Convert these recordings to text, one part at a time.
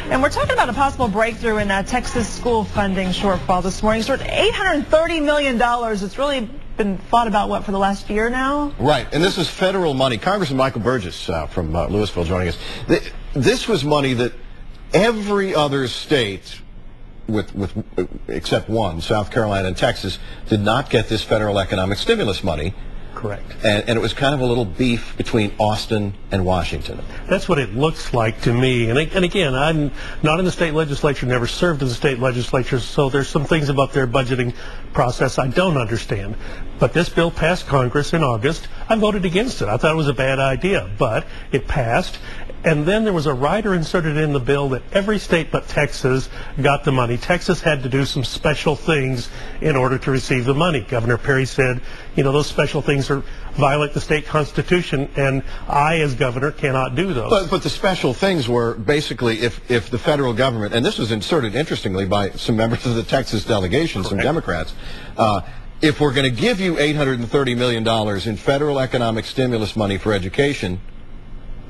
And we're talking about a possible breakthrough in Texas school funding shortfall this morning. Sort of $830 million. It's really been thought about, what, for the last year now? Right, and this is federal money. Congressman Michael Burgess from Louisville joining us. This was money that every other state, except one, South Carolina and Texas, did not get this federal economic stimulus money. Correct. And it was kind of a little beef between Austin and Washington. That's what it looks like to me. And again, I'm not in the state legislature, never served in the state legislature, so there's some things about their budgeting process I don't understand. But this bill passed Congress in August. I voted against it. I thought it was a bad idea, but it passed. And then there was a rider inserted in the bill that every state but Texas got the money. Texas had to do some special things in order to receive the money. Governor Perry said, you know, those special things violate the state constitution, and I, as governor, cannot do those. But the special things were basically if the federal government, and this was inserted interestingly by some members of the Texas delegation, some Democrats, if we're going to give you $830 million in federal economic stimulus money for education,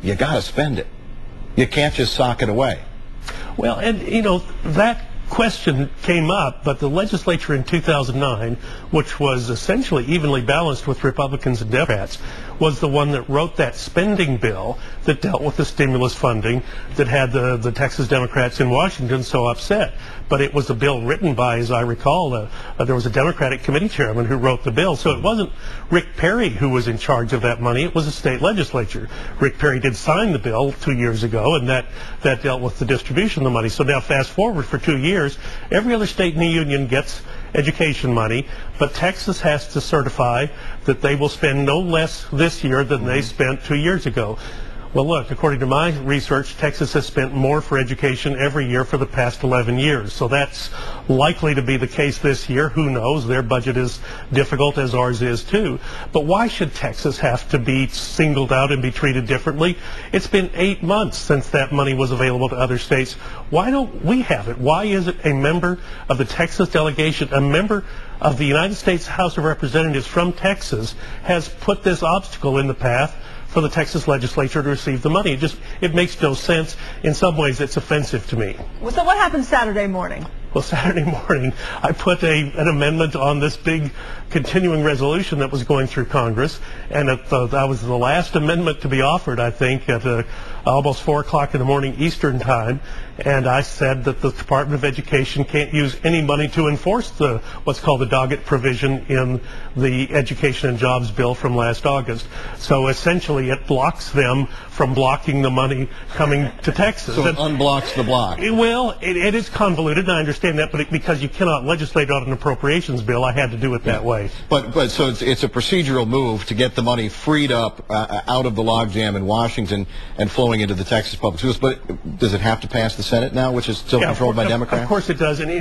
you got to spend it. You can't just sock it away. Well, and, you know, that question came up, but the legislature in 2009, which was essentially evenly balanced with Republicans and Democrats, was the one that wrote that spending bill that dealt with the stimulus funding that had the Texas Democrats in Washington so upset. But it was a bill written by, as I recall, there was a Democratic committee chairman who wrote the bill. So it wasn't Rick Perry who was in charge of that money. It was the state legislature. Rick Perry did sign the bill 2 years ago, and that dealt with the distribution of the money. So now fast forward for 2 years, every other state in the union gets education money, but Texas has to certify that they will spend no less this year than they spent 2 years ago. Well, look, according to my research, Texas has spent more for education every year for the past 11 years. So that's likely to be the case this year. Who knows? Their budget is difficult, as ours is too. But why should Texas have to be singled out and be treated differently? It's been 8 months since that money was available to other states. Why don't we have it? Why is it a member of the Texas delegation, a member of the United States House of Representatives from Texas, has put this obstacle in the path for the Texas legislature to receive the money? It makes no sense. In some ways, it's offensive to me. So what happened Saturday morning? Well, Saturday morning, I put an amendment on this big continuing resolution that was going through Congress, and that was the last amendment to be offered, I think, at almost 4 o'clock in the morning Eastern time, and I said that the Department of Education can't use any money to enforce what's called the dogged provision in the Education and Jobs bill from last August. So essentially, it blocks them from blocking the money coming to Texas. So it unblocks the block. Well, it is convoluted, and I understand that, but because you cannot legislate on an appropriations bill, I had to do it that way. But so it's a procedural move to get the money freed up out of the logjam in Washington and flowing into the Texas public schools. But does it have to pass the Senate now, which is still controlled by Democrats? Of course it does. And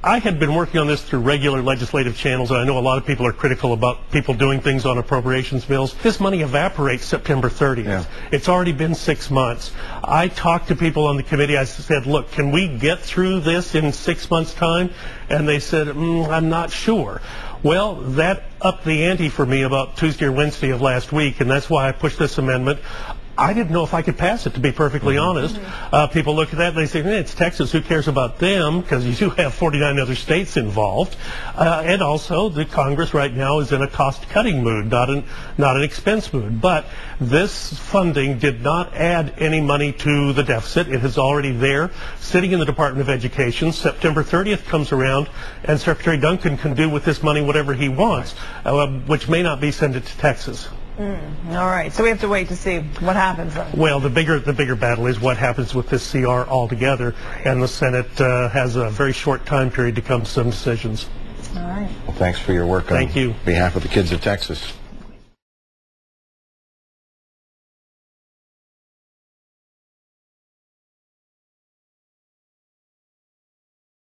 I had been working on this through regular legislative channels, and I know a lot of people are critical about people doing things on appropriations bills. This money evaporates September 30th. Yeah. It's already been 6 months. I talked to people on the committee. I said, look, can we get through this in 6 months' time? And they said, I'm not sure. Well, that upped the ante for me about Tuesday or Wednesday of last week, and that's why I pushed this amendment. I didn't know if I could pass it, to be perfectly honest. People look at that and they say, it's Texas, who cares about them? Because you do have 49 other states involved. And also, the Congress right now is in a cost-cutting mood, not an expense mood. But this funding did not add any money to the deficit. It is already there, sitting in the Department of Education. September 30th comes around, and Secretary Duncan can do with this money whatever he wants, which may not be send it to Texas. All right, so we have to wait to see what happens then. Well, the bigger battle is what happens with this CR altogether, and the Senate has a very short time period to come to some decisions. All right. Well, thanks for your work on behalf of the kids of Texas.